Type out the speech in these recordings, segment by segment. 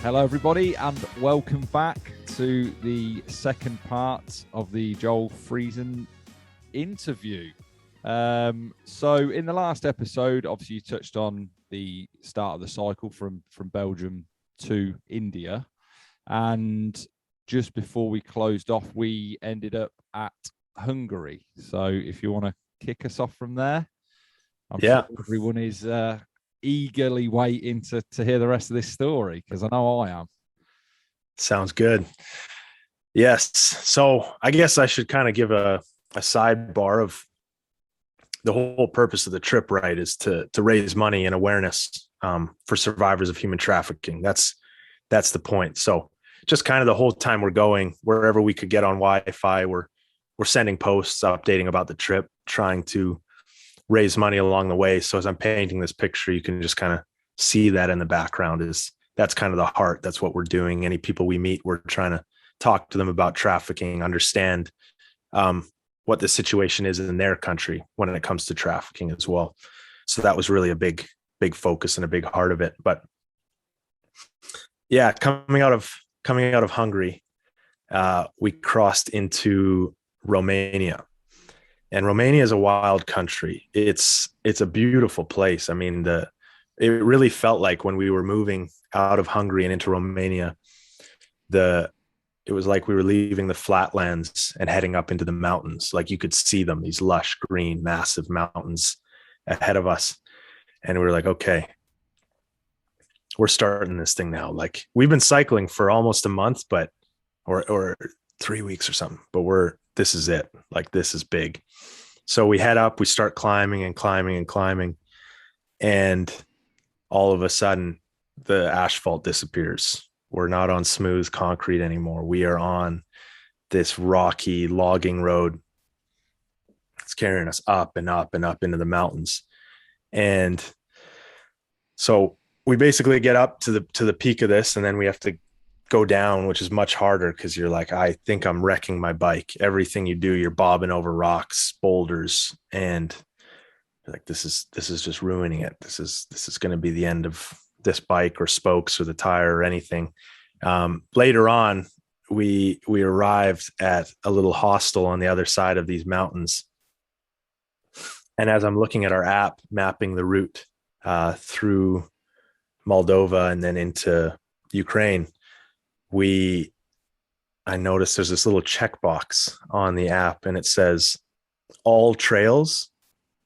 Hello, everybody, and welcome back to the second part of the Joel Friesen interview. So in the last episode, obviously, you touched on the start of the cycle from Belgium to India. And just before we closed off, we ended up at Hungary. So if you want to kick us off from there, I'm sure everyone is eagerly waiting to hear the rest of this story, because I know I am. Sounds good. Yes. So I guess I should kind of give a sidebar of the whole purpose of the trip, right, is to raise money and awareness for survivors of human trafficking. That's the point. So just kind of the whole time we're going, wherever we could get on Wi-Fi, we're sending posts, updating about the trip, trying to raise money along the way. So as I'm painting this picture, you can just kind of see that in the background that's kind of the heart. That's what we're doing. Any people we meet, we're trying to talk to them about trafficking, understand what the situation is in their country when it comes to trafficking as well. So that was really a big focus and a big heart of it. But yeah, coming out of Hungary, we crossed into Romania. And Romania is a wild country. It's a beautiful place. I mean, it really felt like when we were moving out of Hungary and into Romania, it was like we were leaving the flatlands and heading up into the mountains. Like you could see them, these lush, green, massive mountains ahead of us. And we were like, okay, we're starting this thing now. Like we've been cycling for almost a month, or 3 weeks or something, but this is it. Like this is big. So we head up, we start climbing and climbing and climbing. And all of a sudden the asphalt disappears. We're not on smooth concrete anymore. We are on this rocky logging road. It's carrying us up and up and up into the mountains. And so we basically get up to the peak of this, and then we have to go down, which is much harder because you're like, I think I'm wrecking my bike. Everything you do, you're bobbing over rocks, boulders, and you're like, this is just ruining it. This is going to be the end of this bike or spokes or the tire or anything. Later on, we arrived at a little hostel on the other side of these mountains. And as I'm looking at our app mapping the route through Moldova and then into Ukraine, I noticed there's this little checkbox on the app, and it says all trails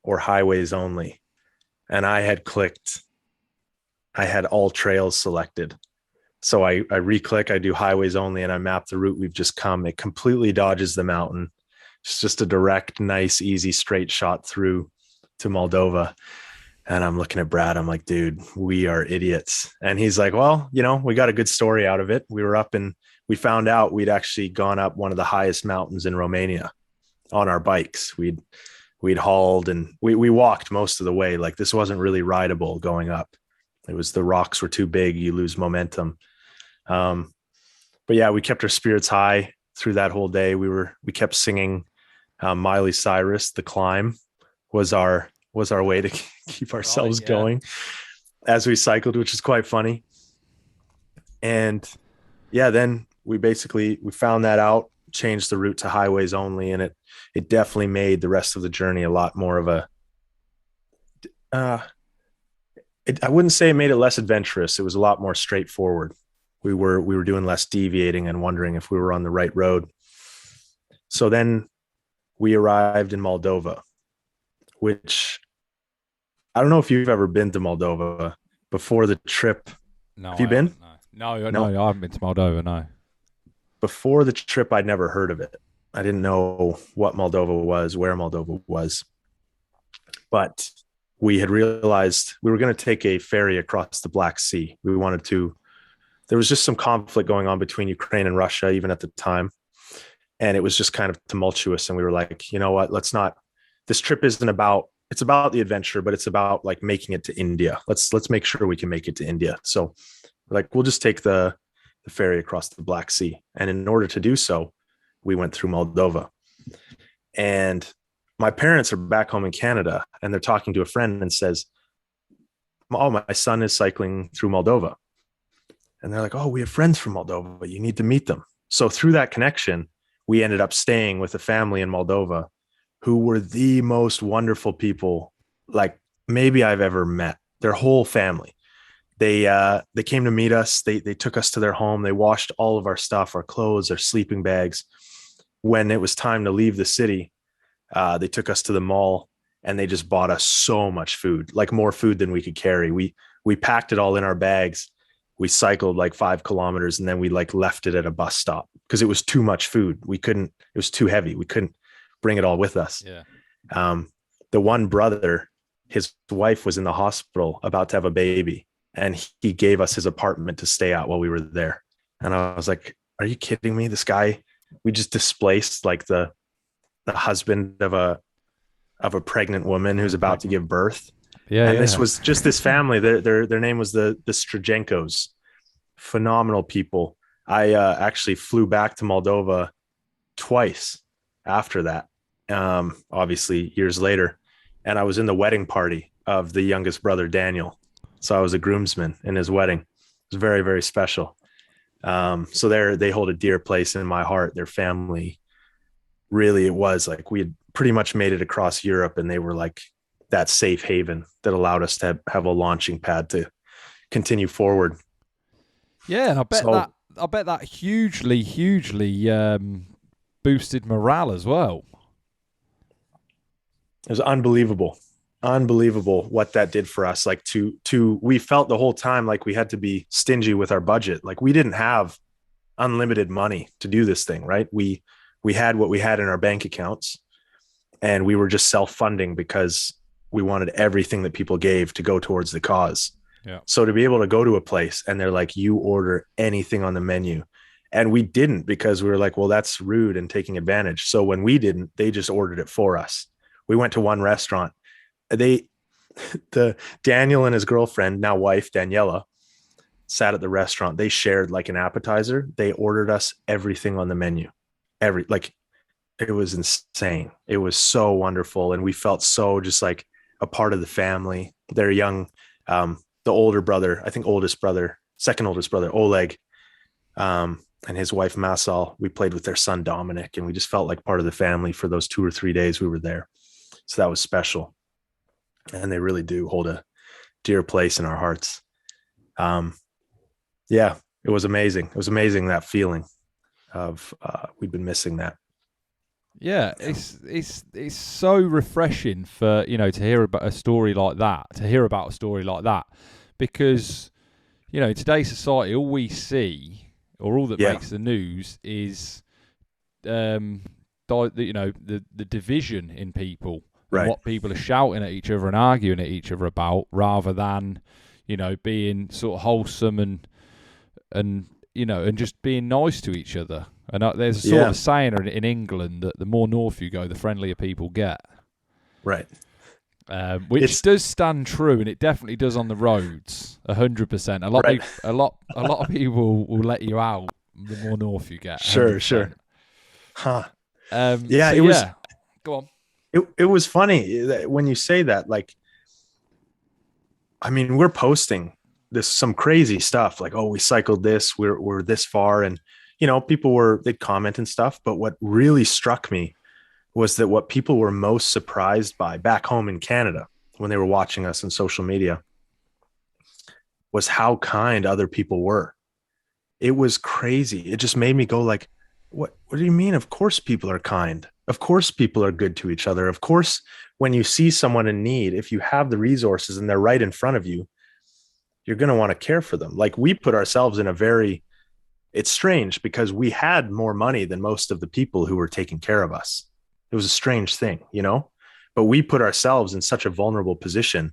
or highways only. And I had all trails selected. So I re-click, I do highways only, and I map the route we've just come. It completely dodges the mountain. It's just a direct, nice, easy, straight shot through to Moldova. And I'm looking at Brad. I'm like, dude, we are idiots. And he's like, well, we got a good story out of it. We were up and we found out we'd actually gone up one of the highest mountains in Romania on our bikes. We'd hauled and we walked most of the way. Like this wasn't really rideable going up. It was the rocks were too big. You lose momentum. But yeah, we kept our spirits high through that whole day. We kept singing Miley Cyrus. The Climb was our way to keep ourselves going as we cycled, which is quite funny. And yeah, then we found that out, changed the route to highways only. And it definitely made the rest of the journey a lot more of I wouldn't say it made it less adventurous. It was a lot more straightforward. We were doing less deviating and wondering if we were on the right road. So then we arrived in Moldova, which I don't know if you've ever been to Moldova before the trip. No, have you been? No, I haven't been to Moldova, no. Before the trip, I'd never heard of it. I didn't know what Moldova was, where Moldova was. But we had realized we were going to take a ferry across the Black Sea. There was just some conflict going on between Ukraine and Russia, even at the time. And it was just kind of tumultuous. And we were like, you know what, this trip isn't about, it's about the adventure, but it's about like making it to India. Let's make sure we can make it to India. So like, we'll just take the ferry across the Black Sea. And in order to do so, we went through Moldova. And my parents are back home in Canada, and they're talking to a friend and says, oh, my son is cycling through Moldova. And they're like, oh, we have friends from Moldova, but you need to meet them. So through that connection, we ended up staying with a family in Moldova who were the most wonderful people, like maybe I've ever met. Their whole family. They came to meet us. They took us to their home. They washed all of our stuff, our clothes, our sleeping bags. When it was time to leave the city, they took us to the mall and they just bought us so much food, like more food than we could carry. We packed it all in our bags. We cycled like 5 kilometers and then we like left it at a bus stop because it was too much food. It was too heavy. We couldn't bring it all with us. Yeah. The one brother, his wife was in the hospital about to have a baby, and he gave us his apartment to stay at while we were there. And I was like, are you kidding me? This guy, we just displaced like the husband of a pregnant woman who's about to give birth. Yeah. And this was just this family. Their name was the Strajenkos. Phenomenal people. I actually flew back to Moldova twice after that, obviously years later. And I was in the wedding party of the youngest brother, Daniel. So I was a groomsman in his wedding. It was very, very special. So they hold a dear place in my heart. Their family, really, it was like we had pretty much made it across Europe, and they were like that safe haven that allowed us to have a launching pad to continue forward. Yeah, and I bet that hugely boosted morale as well. It was unbelievable what that did for us. Like we felt the whole time like we had to be stingy with our budget. Like we didn't have unlimited money to do this thing, right? We had what we had in our bank accounts, and we were just self-funding because we wanted everything that people gave to go towards the cause. Yeah. So to be able to go to a place and they're like, you order anything on the menu. And we didn't, because we were like, well, that's rude and taking advantage. So when we didn't, they just ordered it for us. We went to one restaurant. Daniel and his girlfriend, now wife, Daniela, sat at the restaurant. They shared like an appetizer. They ordered us everything on the menu. It was insane. It was so wonderful. And we felt so just like a part of the family. They're young. The older brother, I think second oldest brother, Oleg, and his wife, Masal, we played with their son, Dominic, and we just felt like part of the family for those 2 or 3 days we were there. So that was special. And they really do hold a dear place in our hearts. Yeah, it was amazing. It was amazing, that feeling of we've been missing that. Yeah, it's so refreshing for, to hear about a story like that, because, today's society, all we see, or all that makes the news is, the division in people, right? What people are shouting at each other and arguing at each other about, rather than, being sort of wholesome and just being nice to each other. And there's a sort of saying in England that the more north you go, the friendlier people get. Right. Which does stand true, and it definitely does on the roads, 100%. A lot of people will let you out the more north you get. 100%. Sure. Huh. Go on. It was funny that when you say that, like, I mean, we're posting some crazy stuff like, oh, we cycled this, we're this far, and they'd comment and stuff. But what really struck me was that what people were most surprised by back home in Canada when they were watching us on social media was how kind other people were. It was crazy. It just made me go like, what do you mean? Of course people are kind. Of course people are good to each other. Of course, when you see someone in need, if you have the resources and they're right in front of you, you're going to want to care for them. Like, we put ourselves in it's strange because we had more money than most of the people who were taking care of us. It was a strange thing, but we put ourselves in such a vulnerable position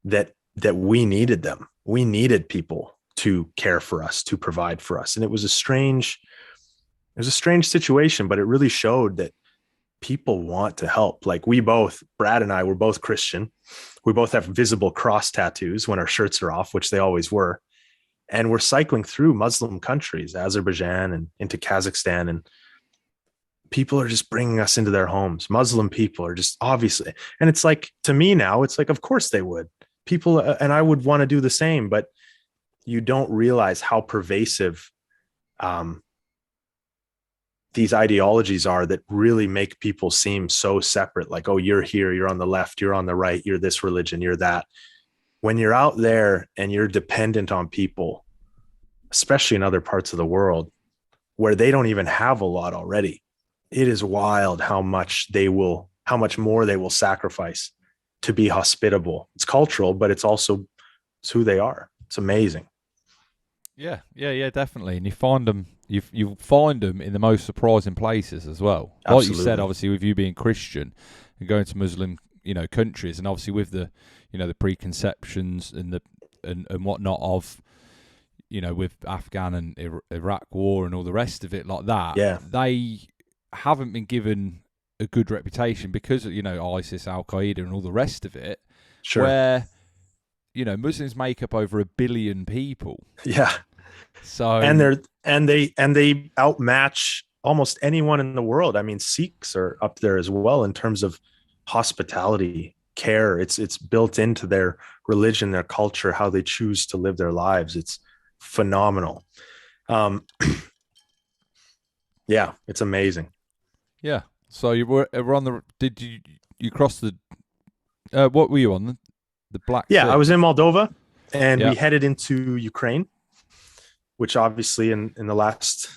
that we needed them. We needed people to care for us, to provide for us. And it was a strange situation, but it really showed that people want to help. Like, Brad and I were both Christian. We both have visible cross tattoos when our shirts are off, which they always were. And we're cycling through Muslim countries, Azerbaijan and into Kazakhstan, and people are just bringing us into their homes. Muslim people are just obviously, and it's like, to me now, it's like, of course they would. People, and I would want to do the same, but you don't realize how pervasive these ideologies are that really make people seem so separate. Like, oh, you're here, you're on the left, you're on the right, you're this religion, you're that. When you're out there and you're dependent on people, especially in other parts of the world where they don't even have a lot already, it is wild how much more they will sacrifice to be hospitable. It's cultural, but it's who they are. It's amazing. Yeah, definitely. And you find them in the most surprising places as well. Absolutely. Like you said, obviously with you being Christian and going to Muslim, countries, and obviously with the, the preconceptions and whatnot of, with Afghan and Iraq war and all the rest of it like that. Yeah. They haven't been given a good reputation because of, ISIS, Al Qaeda, and all the rest of it. Sure. Where, Muslims make up over 1 billion people. Yeah. So and they outmatch almost anyone in the world. I mean, Sikhs are up there as well in terms of hospitality, care. It's built into their religion, their culture, how they choose to live their lives. It's phenomenal. Yeah, it's amazing. Yeah. So you were on the. Did you cross the? What were you on the Black Sea? Yeah, I was in Moldova, and Yeah. we headed into Ukraine, which obviously in the last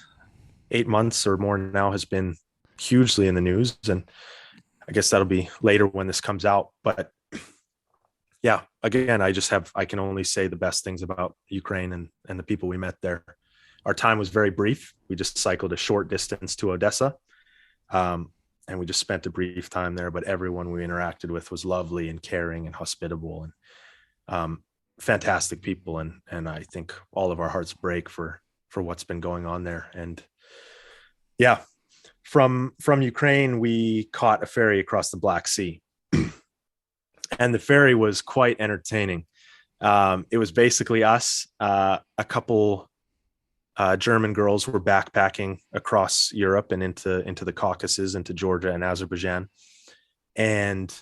8 months or more now has been hugely in the news. And I guess that'll be later when this comes out. But yeah, again, I can only say the best things about Ukraine and the people we met there. Our time was very brief. We just cycled a short distance to Odessa. And we just spent a brief time there, but everyone we interacted with was lovely and caring and hospitable and fantastic people. And I think all of our hearts break for what's been going on there. And yeah, from Ukraine, we caught a ferry across the Black Sea. And the ferry was quite entertaining. It was basically us, a couple German girls were backpacking across Europe and into the Caucasus, into Georgia and Azerbaijan. And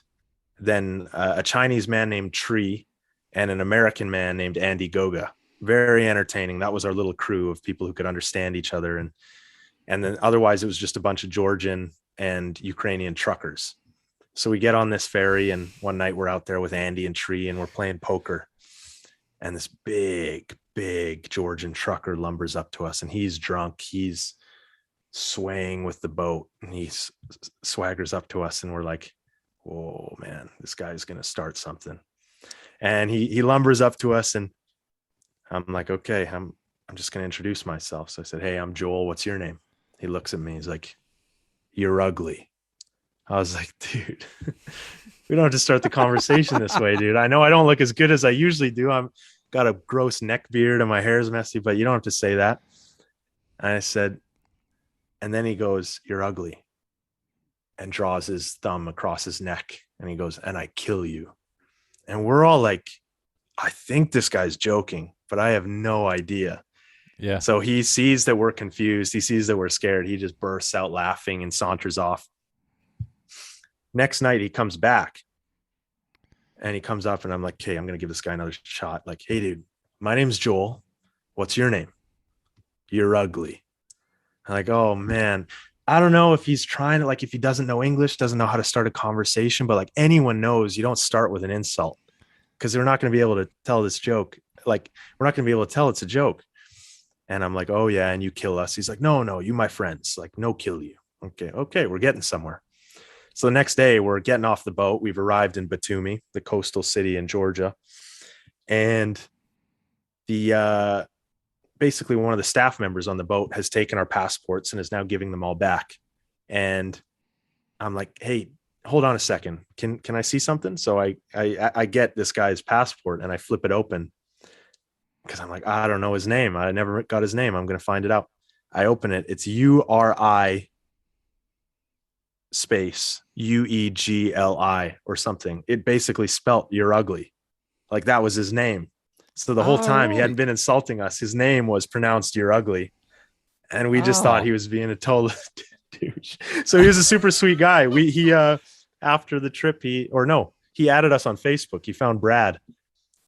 then a Chinese man named Tree and an American man named Andy Goga. Very entertaining. That was our little crew of people who could understand each other. And then otherwise it was just a bunch of Georgian and Ukrainian truckers. So we get on this ferry, and one night we're out there with Andy and Tree and we're playing poker. And this big Georgian trucker lumbers up to us, and he's drunk. He's swaying with the boat, and he swaggers up to us, and we're like, whoa, man, this guy's going to start something. And he lumbers up to us, and I'm like, okay, I'm just going to introduce myself. So I said, hey, I'm Joel. What's your name? He looks at me. He's like, you're ugly. I was like, dude, we don't have to start the conversation this way, dude. I know I don't look as good as I usually do. I'm got a gross neck beard and my hair is messy, but you don't have to say that. And I said, and then he goes, you're ugly, and draws his thumb across his neck. And he goes, and I kill you. And we're all like, I think this guy's joking, but I have no idea. Yeah. So he sees that we're confused. He sees that we're scared. He just bursts out laughing and saunters off. Next night he comes back and he comes up, and I'm like, okay, I'm going to give this guy another shot. Like, hey dude, my name's Joel. What's your name? You're ugly. I'm like, oh man, I don't know if he's trying to, like, if he doesn't know English, doesn't know how to start a conversation, but like anyone knows you don't start with an insult, because we're not going to be able to tell this joke. Like, we're not going to be able to tell it's a joke. And I'm like, oh yeah, and you kill us. He's like, no, you my friends. Like, no, kill you. Okay, we're getting somewhere. So the next day we're getting off the boat. We've arrived in Batumi, the coastal city in Georgia. And the basically one of the staff members on the boat has taken our passports and is now giving them all back. And I'm like, hey, hold on a second. Can I see something? So I get this guy's passport and I flip it open, because I'm like, I don't know his name. I never got his name. I'm going to find it out. I open it. It's URI space UEGLI or something. It basically spelt you're ugly. Like, that was his name. So the whole time he hadn't been insulting us. His name was pronounced you're ugly. And we just thought he was being a total douche. So he was a super sweet guy. He after the trip, he added us on Facebook. He found Brad,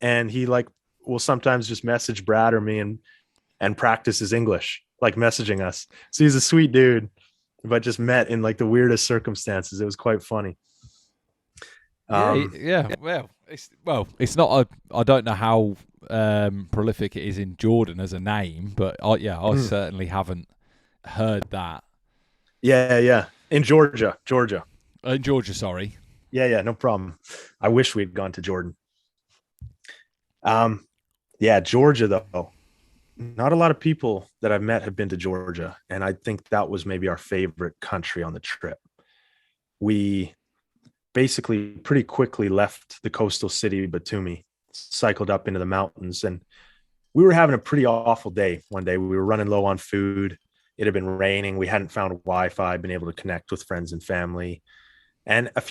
and he like will sometimes just message Brad or me and practice his English, like messaging us. So he's a sweet dude, but just met in like the weirdest circumstances. It was quite funny. Yeah. It's not a. I don't know how prolific it is in Jordan as a name, but I certainly haven't heard that. Yeah. In Georgia. In Georgia, sorry. Yeah, no problem. I wish we'd gone to Jordan. Georgia though. Not a lot of people that I've met have been to Georgia, and I think that was maybe our favorite country on the trip. We basically pretty quickly left the coastal city Batumi, cycled up into the mountains, and we were having a pretty awful day. One day we were running low on food. It had been raining. We hadn't found Wi-Fi, been able to connect with friends and family. And after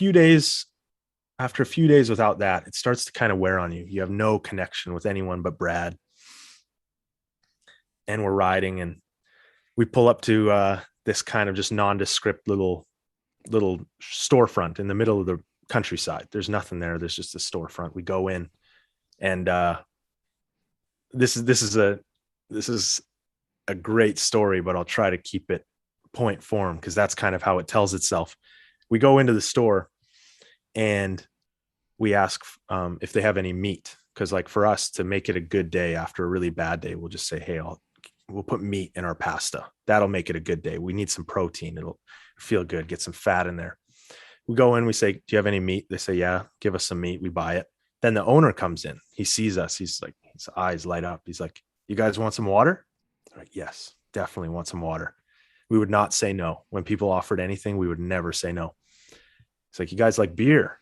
a few days without that, it starts to kind of wear on you. You have no connection with anyone but Brad. And we're riding, and we pull up to this kind of just nondescript little storefront in the middle of the countryside. There's nothing there. There's just a storefront. We go in, and this is a great story, but I'll try to keep it point form because that's kind of how it tells itself. We go into the store and we ask if they have any meat, because like for us to make it a good day after a really bad day, we'll just say, hey, we'll put meat in our pasta. That'll make it a good day. We need some protein. It'll feel good. Get some fat in there. We go in, we say, do you have any meat? They say, yeah, give us some meat. We buy it. Then the owner comes in. He sees us. He's like, his eyes light up. He's like, you guys want some water? We're like, yes, definitely want some water. We would not say no. When people offered anything, we would never say no. It's like, you guys like beer?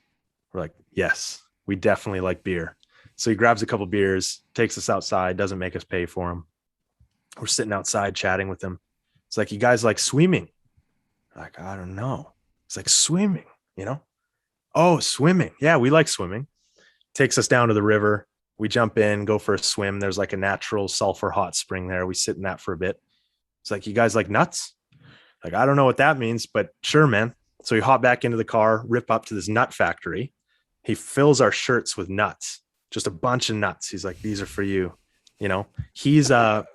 We're like, yes, we definitely like beer. So he grabs a couple beers, takes us outside, doesn't make us pay for them. We're sitting outside chatting with him. It's like, you guys like swimming? Like, I don't know. It's like swimming, Oh, swimming. Yeah, we like swimming. Takes us down to the river. We jump in, go for a swim. There's like a natural sulfur hot spring there. We sit in that for a bit. It's like, you guys like nuts? Like, I don't know what that means, but sure, man. So we hop back into the car, rip up to this nut factory. He fills our shirts with nuts, just a bunch of nuts. He's like, these are for you. He's the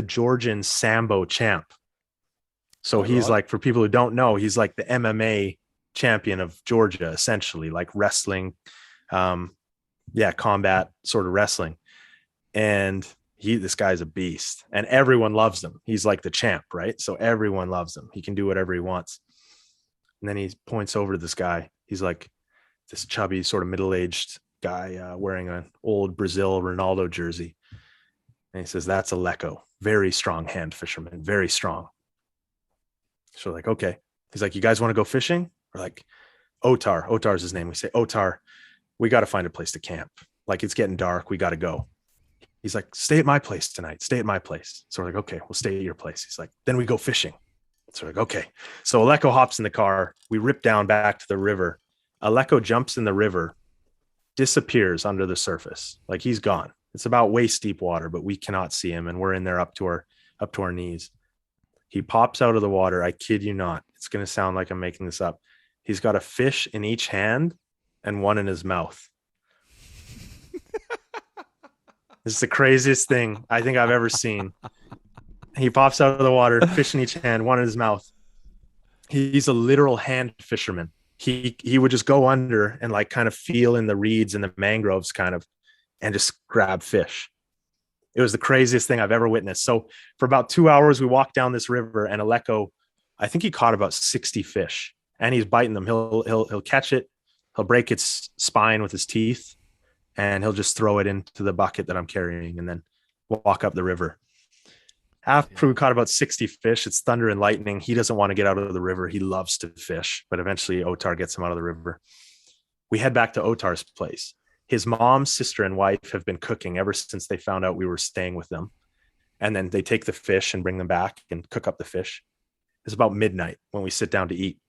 Georgian Sambo champ. So he's like, for people who don't know, he's like the MMA champion of Georgia, essentially, like wrestling, combat sort of wrestling. And this guy's a beast, and everyone loves him. He's like the champ, right? So everyone loves him. He can do whatever he wants. And then he points over to this guy. He's like this chubby, sort of middle-aged guy wearing an old Brazil Ronaldo jersey. And he says, that's Aleko, very strong hand fisherman, very strong. So we're like, okay. He's like, you guys want to go fishing? We're like, Otar's his name. We say, Otar, we got to find a place to camp. Like, it's getting dark. We got to go. He's like, stay at my place tonight. Stay at my place. So we're like, okay, we'll stay at your place. He's like, then we go fishing. So we're like, okay. So Aleko hops in the car. We rip down back to the river. Aleko jumps in the river, disappears under the surface. Like, he's gone. It's about waist deep water, but we cannot see him. And we're in there up to our knees. He pops out of the water. I kid you not. It's going to sound like I'm making this up. He's got a fish in each hand and one in his mouth. This is the craziest thing I think I've ever seen. He pops out of the water, fish in each hand, one in his mouth. He's a literal hand fisherman. He would just go under and like kind of feel in the reeds and the mangroves kind of, and just grab fish. It was the craziest thing I've ever witnessed. So for about 2 hours, we walked down this river, and Aleko, I think he caught about 60 fish, and he's biting them. He'll catch it. He'll break its spine with his teeth, and he'll just throw it into the bucket that I'm carrying and then walk up the river. After we caught about 60 fish, it's thunder and lightning. He doesn't want to get out of the river. He loves to fish, but eventually Otar gets him out of the river. We head back to Otar's place. His mom, sister, and wife have been cooking ever since they found out we were staying with them. And then they take the fish and bring them back and cook up the fish. It's about midnight when we sit down to eat.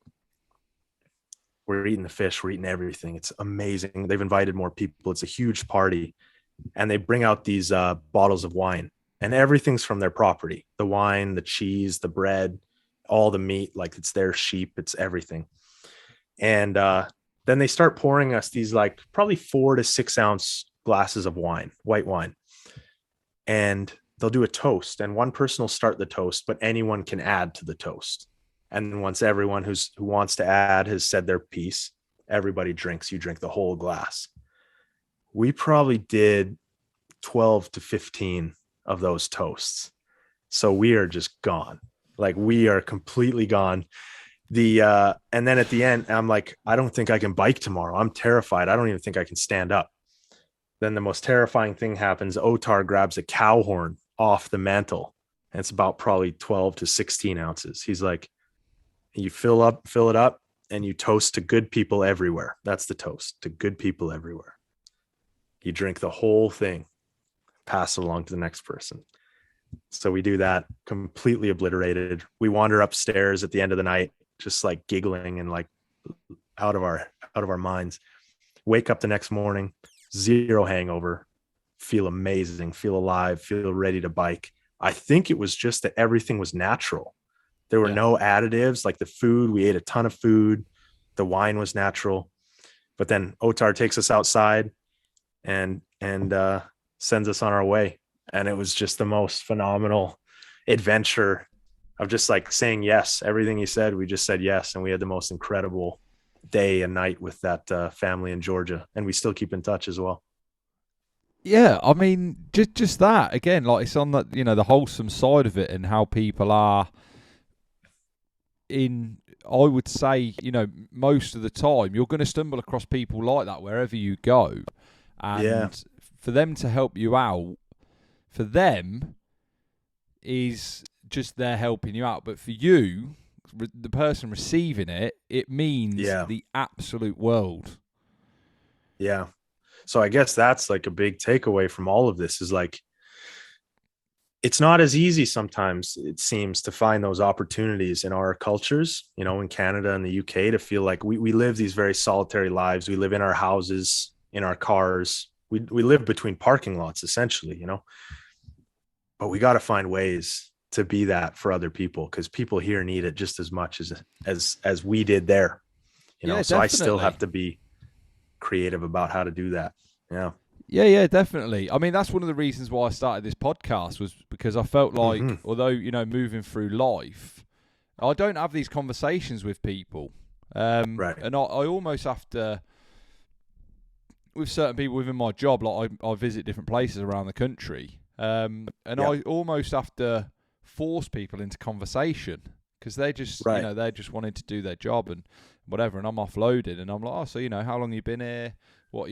We're eating the fish. We're eating everything. It's amazing. They've invited more people. It's a huge party. And they bring out these bottles of wine. And everything's from their property. The wine, the cheese, the bread, all the meat, like it's their sheep. It's everything. And then they start pouring us these like probably 4 to 6 ounce glasses of wine, white wine, and they'll do a toast, and one person will start the toast, but anyone can add to the toast. And then once everyone who wants to add has said their piece, everybody drinks. You drink the whole glass. We probably did 12 to 15 of those toasts. So we are just gone. Like, we are completely gone. And then at the end, I'm like, I don't think I can bike tomorrow. I'm terrified. I don't even think I can stand up. Then the most terrifying thing happens. Otar grabs a cow horn off the mantle, and it's about probably 12 to 16 ounces. He's like, you fill it up, and you toast to good people everywhere. That's the toast, to good people everywhere. You drink the whole thing, pass it along to the next person. So we do that, completely obliterated. We wander upstairs at the end of the night, just like giggling and like out of our minds. Wake up the next morning, zero hangover, feel amazing, feel alive, feel ready to bike. I think it was just that everything was natural. There were no additives, like the food. We ate a ton of food. The wine was natural. But then Otar takes us outside and sends us on our way. And it was just the most phenomenal adventure of just like saying yes. Everything he said, we just said yes. And we had the most incredible day and night with that family in Georgia. And we still keep in touch as well. Yeah, I mean, just that again, like it's on the the wholesome side of it and how people are in. I would say, most of the time you're going to stumble across people like that wherever you go, and for them to help you out, for them is just they're helping you out, but for you, the person receiving it, it means the absolute world. Yeah. So I guess that's like a big takeaway from all of this is like, it's not as easy sometimes, it seems, to find those opportunities in our cultures, in Canada and the UK, to feel like we live these very solitary lives. We live in our houses, in our cars. We live between parking lots, essentially, but we got to find ways to be that for other people, because people here need it just as much as we did there, so definitely. I still have to be creative about how to do that. Yeah, definitely. I mean, that's one of the reasons why I started this podcast, was because I felt like, although, moving through life, I don't have these conversations with people. Right. And I almost have to, with certain people within my job, like I visit different places around the country, and I almost have to force people into conversation, because they just, they're just wanting to do their job and whatever, and I'm offloaded, and I'm like, oh, so, how long you been here? What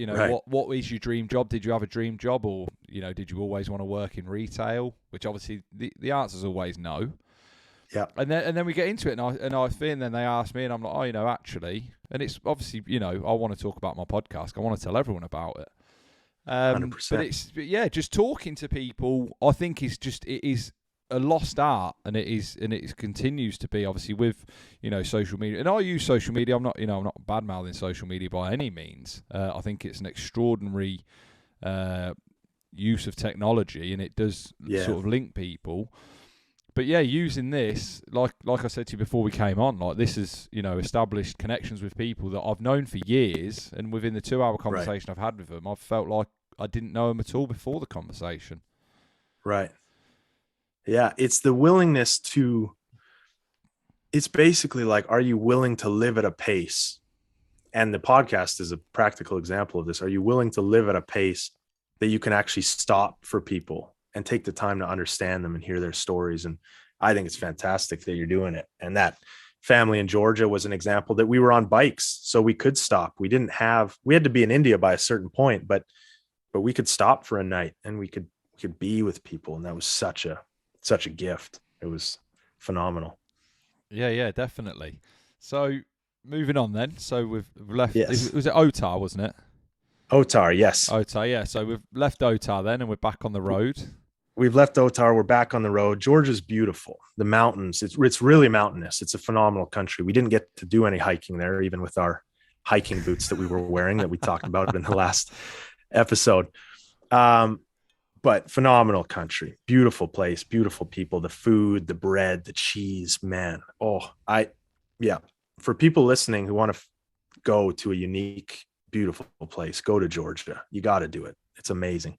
what is your dream job? Did you have a dream job, or did you always want to work in retail? Which obviously the answer is always no. Yeah. And then we get into it, and then they ask me, and I'm like, oh, actually, and it's obviously, I want to talk about my podcast. I want to tell everyone about it. 100%. But just talking to people, I think it is a lost art, and it continues to be, obviously, with social media. And I use social media. I'm not bad mouthing social media by any means. I think it's an extraordinary use of technology, and it does sort of link people. But using this, like I said to you before we came on, like this is established connections with people that I've known for years, and within the 2-hour conversation I've had with them, I've felt like I didn't know them at all before the conversation. Right. Yeah, it's the willingness to, it's basically like, are you willing to live at a pace? And the podcast is a practical example of this. Are you willing to live at a pace that you can actually stop for people and take the time to understand them and hear their stories? And I think it's fantastic that you're doing it. And that family in Georgia was an example that we were on bikes, so we could stop. We had to be in India by a certain point, but we could stop for a night, and we could be with people. And that was such a gift. It was phenomenal. Yeah, definitely. So moving on then. So we've left. Yes. Was it Otar, wasn't it? Otar, yes. Otar, yeah. So we've left Otar then, and we're back on the road. We've left Otar. We're back on the road. Georgia's beautiful. The mountains. It's really mountainous. It's a phenomenal country. We didn't get to do any hiking there, even with our hiking boots that we were wearing that we talked about in the last episode. But phenomenal country, beautiful place, beautiful people, the food, the bread, the cheese, man. For people listening who want to go to a unique, beautiful place, go to Georgia. You got to do it. It's amazing.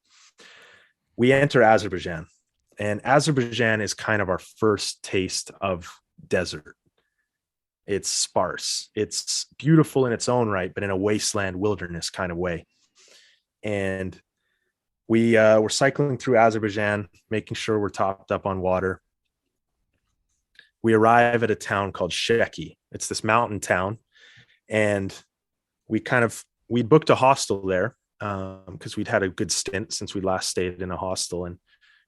We enter Azerbaijan, and Azerbaijan is kind of our first taste of desert. It's sparse. It's beautiful in its own right, but in a wasteland wilderness kind of way. And we're cycling through Azerbaijan, making sure we're topped up on water. We arrive at a town called Sheki. It's this mountain town. And we booked a hostel there because we'd had a good stint since we last stayed in a hostel, and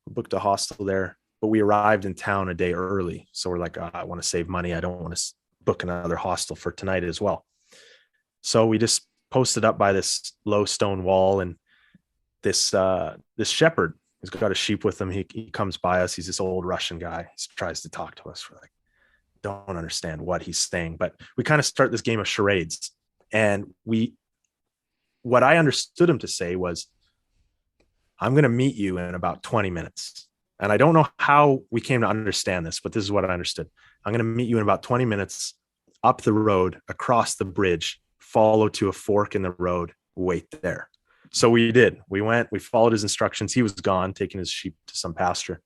we booked a hostel there. But we arrived in town a day early. So we're like, I want to save money. I don't want to book another hostel for tonight as well. So we just posted up by this low stone wall, and this shepherd has got a sheep with him. He comes by us. He's this old Russian guy. He tries to talk to us. We're like, don't understand what he's saying, but we kind of start this game of charades. And what I understood him to say was, I'm going to meet you in about 20 minutes. And I don't know how we came to understand this, but this is what I understood. I'm going to meet you in about 20 minutes up the road, across the bridge, follow to a fork in the road, wait there. So we did. We followed his instructions. He was gone, taking his sheep to some pasture.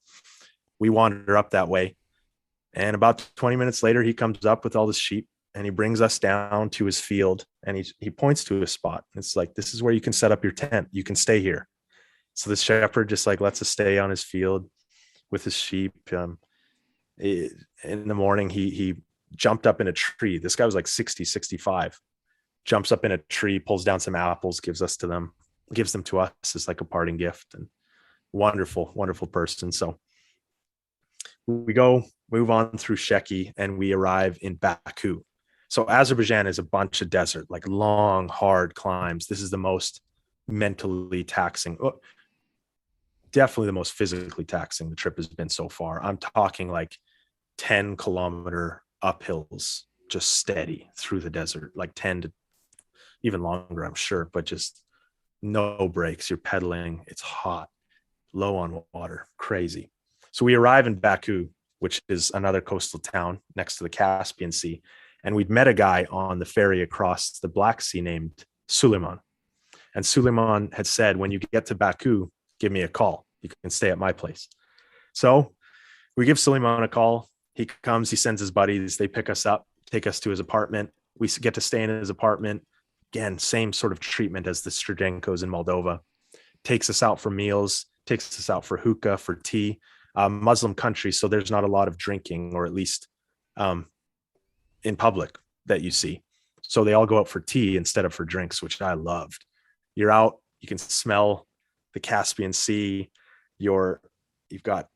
We wander up that way. And about 20 minutes later, he comes up with all the sheep, and he brings us down to his field, and he points to a spot. It's like, this is where you can set up your tent. You can stay here. So the shepherd just like lets us stay on his field with his sheep. In the morning, he jumped up in a tree. This guy was like 60, 65, jumps up in a tree, pulls down some apples, gives them to us as like a parting gift. And wonderful, wonderful person. So we move on through Sheki, and we arrive in Baku. So Azerbaijan is a bunch of desert, like long, hard climbs. This is the most mentally taxing, definitely the most physically taxing the trip has been so far. I'm talking like 10-kilometer uphills, just steady through the desert, like 10 to even longer, I'm sure, but just no breaks. You're pedaling. It's hot, low on water, crazy. So we arrive in Baku, which is another coastal town next to the Caspian Sea. And we'd met a guy on the ferry across the Black Sea named Suleiman. And Suleiman had said, when you get to Baku, give me a call. You can stay at my place. So we give Suleiman a call. He comes, he sends his buddies. They pick us up, take us to his apartment. We get to stay in his apartment. Again, same sort of treatment as the Strudenkos in Moldova. Takes us out for meals, takes us out for hookah, for tea. Muslim country, so there's not a lot of drinking, or at least in public that you see. So they all go out for tea instead of for drinks, which I loved. You're out, you can smell the Caspian Sea. You've got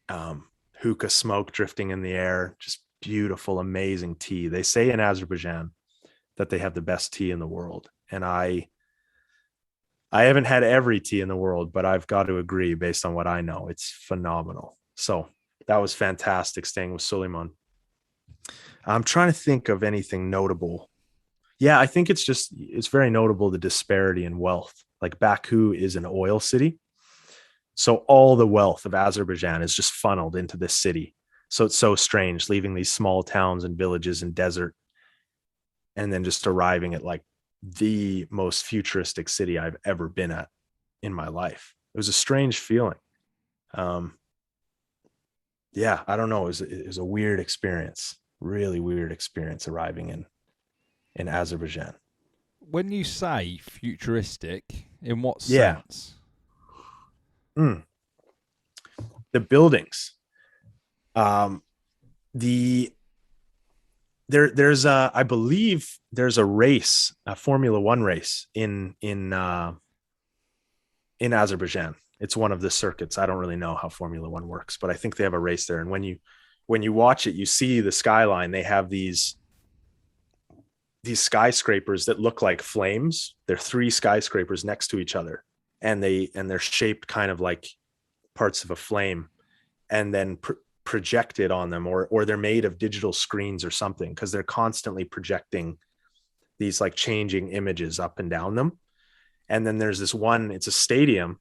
hookah smoke drifting in the air, just beautiful, amazing tea. They say in Azerbaijan that they have the best tea in the world. And I haven't had every tea in the world, but I've got to agree based on what I know. It's phenomenal. So that was fantastic staying with Suleiman. I'm trying to think of anything notable. Yeah, I think it's very notable, the disparity in wealth. Like Baku is an oil city. So all the wealth of Azerbaijan is just funneled into this city. So it's so strange leaving these small towns and villages and desert, and then just arriving at like the most futuristic city I've ever been at in my life. It was a strange feeling. Yeah, I don't know. It was a weird experience, really weird experience arriving in Azerbaijan. When you say futuristic, in what Yeah. sense? The buildings. There's I believe there's a race, a Formula One race in Azerbaijan. It's one of the circuits. I don't really know how Formula One works, but I think they have a race there. And when you watch it, you see the skyline. They have these skyscrapers that look like flames. They're 3 skyscrapers next to each other, and they're shaped kind of like parts of a flame, and then projected on them, or they're made of digital screens or something, because they're constantly projecting these like changing images up and down them. And then there's this one, it's a stadium,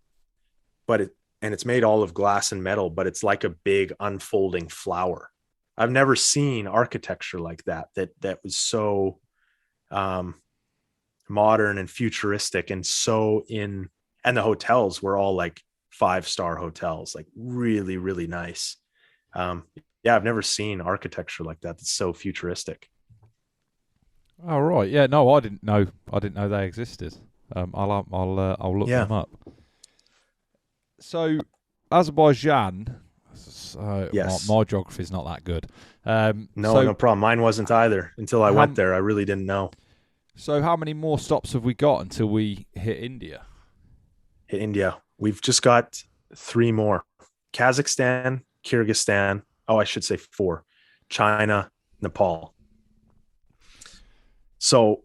but it's made all of glass and metal, but it's like a big unfolding flower. I've never seen architecture like that was so modern and futuristic and so in And the hotels were all like 5-star hotels, like really, really nice. Yeah, I've never seen architecture like that. It's so futuristic. Oh right, yeah. No, I didn't know. I didn't know they existed. I'll look Yeah. them up. So, Azerbaijan. So Yes. my geography is not that good. No, So no problem. Mine wasn't either until I went how there. I really didn't know. so how many more stops have we got until we hit India? In India, we've just got 3 more: Kazakhstan, Kyrgyzstan. Oh, I should say 4: China, Nepal. So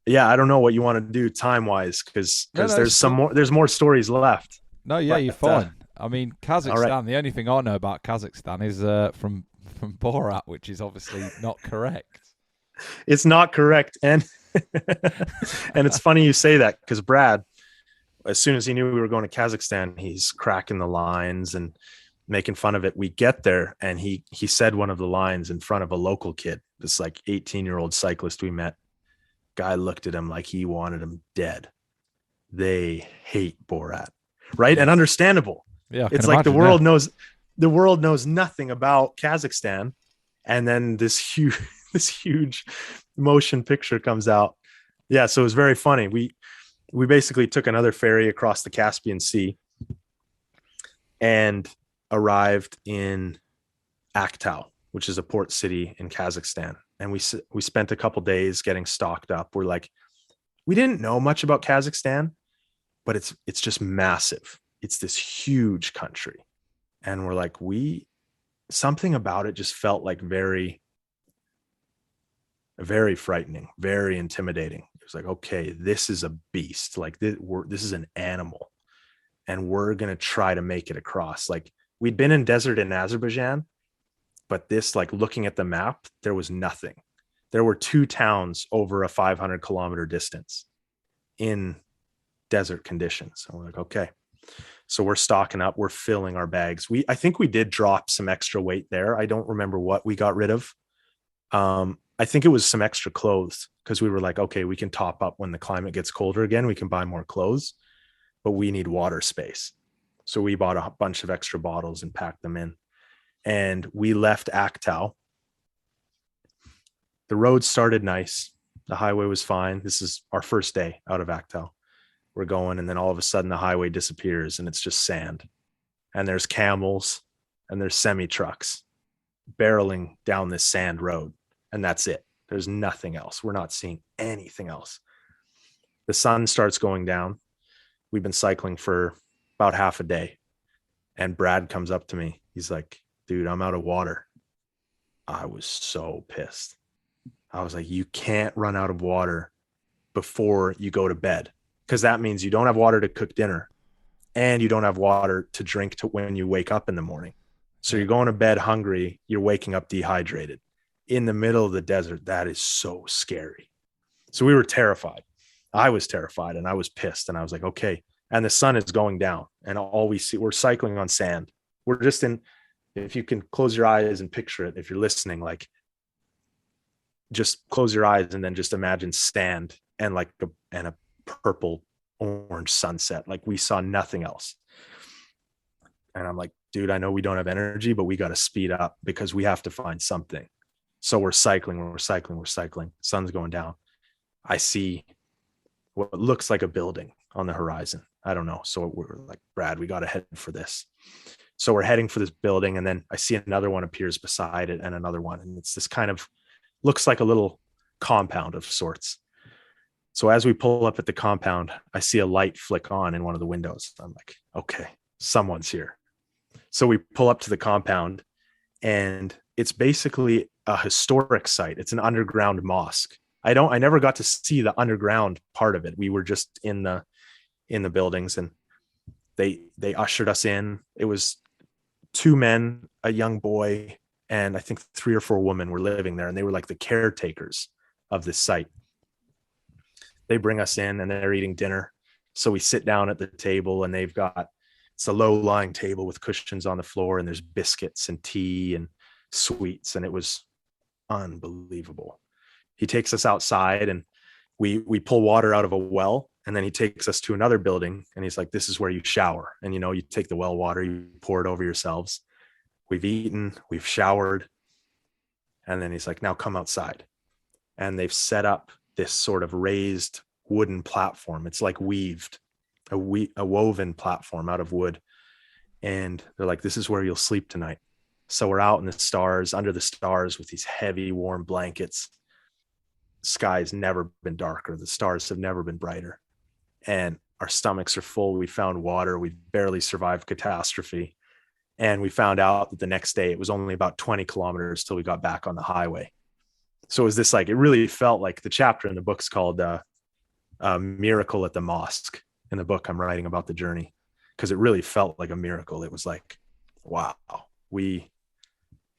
yeah, I don't know what you want to do time wise No, because no, it's there's cool. there's more stories left. No, yeah, you're But fine. I mean, all right, Kazakhstan. The only thing I know about Kazakhstan is from Borat, which is obviously not correct. it's not correct, and and it's funny you say that because Brad, as soon as he knew we were going to Kazakhstan, he's cracking the lines and making fun of it. We get there, and he said one of the lines in front of a local kid, this like 18-year-old cyclist we met. Guy looked at him like he wanted him dead. They hate Borat, right? Yeah, And understandable. yeah, I can It's like imagine. Yeah, the world knows nothing about Kazakhstan, and then this huge this huge motion picture comes out. Yeah, so it was very funny. We basically took another ferry across the Caspian Sea and arrived in Aktau, which is a port city in Kazakhstan. And we spent a couple days getting stocked up. We're like, we didn't know much about Kazakhstan, but it's just massive. It's this huge country. And we're like, something about it just felt like very, very frightening, very intimidating. It was like, okay, this is a beast. Like this is an animal, and we're going to try to make it across. Like we'd been in desert in Azerbaijan, but this, like looking at the map, there was nothing. There were 2 towns over a 500-kilometer distance in desert conditions. And we're like, okay. So we're stocking up, we're filling our bags. I think we did drop some extra weight there. I don't remember what we got rid of. I think it was some extra clothes because we were like, okay, we can top up when the climate gets colder again. We can buy more clothes, but we need water space. So we bought a bunch of extra bottles and packed them in. And we left Aktau. The road started nice. The highway was fine. This is our first day out of Aktau. We're going, and then all of a sudden the highway disappears and it's just sand. And there's camels and there's semi trucks barreling down this sand road. And that's it. There's nothing else. We're not seeing anything else. The sun starts going down. We've been cycling for about half a day. And Brad comes up to me. He's like, dude, I'm out of water. I was so pissed. I was like, you can't run out of water before you go to bed, because that means you don't have water to cook dinner and you don't have water to drink to when you wake up in the morning. So you're going to bed hungry. You're waking up dehydrated in the middle of the desert. That is so scary. So we were terrified. I was terrified and I was pissed, and I was like, okay. And the sun is going down, and all we see, we're cycling on sand. We're just in, if you can close your eyes and picture it, if you're listening, like just close your eyes and then just imagine sand and like a purple orange sunset. Like we saw nothing else. And I'm like, dude, I know we don't have energy, but we got to speed up because we have to find something. So we're cycling. Sun's going down. I see what looks like a building on the horizon. I don't know. So we're like, Brad, we got to head for this. So we're heading for this building, and then I see another one appears beside it, and another one. And it's this kind of looks like a little compound of sorts. So as we pull up at the compound, I see a light flick on in one of the windows. I'm like, okay, someone's here. So we pull up to the compound, and it's basically a historic site. It's an underground mosque. I never got to see the underground part of it. We were just in the buildings, and they ushered us in. It was 2 men, a young boy, and I think 3 or 4 women were living there, and they were like the caretakers of this site. They bring us in, and they're eating dinner. So we sit down at the table, and it's a low-lying table with cushions on the floor, and there's biscuits and tea and sweets, and it was unbelievable. He takes us outside, and we pull water out of a well, And then he takes us to another building and he's like, this is where you shower. And, you know, you take the well water, you pour it over yourselves. We've eaten, we've showered. And then he's like, now come outside. And they've set up this sort of raised wooden platform. It's like weaved, a woven platform out of wood. And they're like, this is where you'll sleep tonight. So we're out in the stars, under the stars with these heavy, warm blankets. Sky's never been darker. The stars have never been brighter. And our stomachs are full. We found water. We barely survived catastrophe. And we found out that the next day it was only about 20 kilometers till we got back on the highway. So it was this, like, it really felt like the chapter in the book's called Miracle at the Mosque in the book I'm writing about the journey, because it really felt like a miracle. It was like, wow, we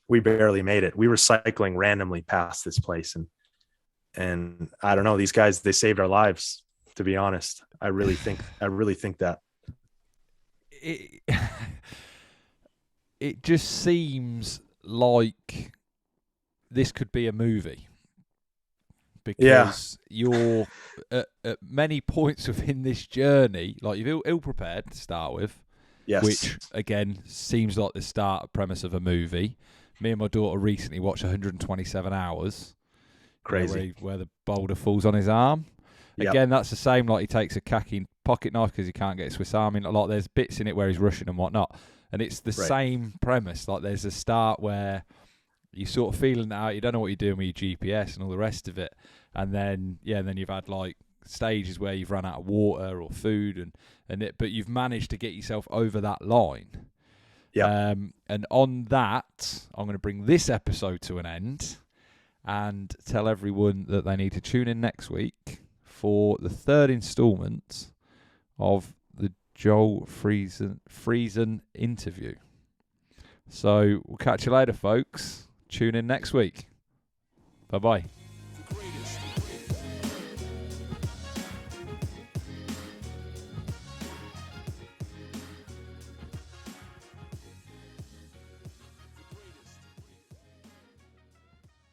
barely made it. We were cycling randomly past this place. And I don't know, these guys, they saved our lives, to be honest. I really think that. It just seems like this could be a movie, because you're at many points within this journey, like you're ill prepared to start with, yes, which again seems like the start premise of a movie. Me and my daughter recently watched 127 Hours. Crazy. Where the boulder falls on his arm. Yep. Again, that's the same. Like, he takes a khaki pocket knife because he can't get a Swiss Army. Like, there's bits in it where he's rushing and whatnot, and it's the same premise. Like, there's a start where you're sort of feeling it out. You don't know what you're doing with your GPS and all the rest of it, and then you've had like stages where you've run out of water or food, but you've managed to get yourself over that line. Yeah. And on that, I'm going to bring this episode to an end and tell everyone that they need to tune in next week for the third instalment of the Joel Friesen interview. So we'll catch you later, folks. Tune in next week. Bye-bye.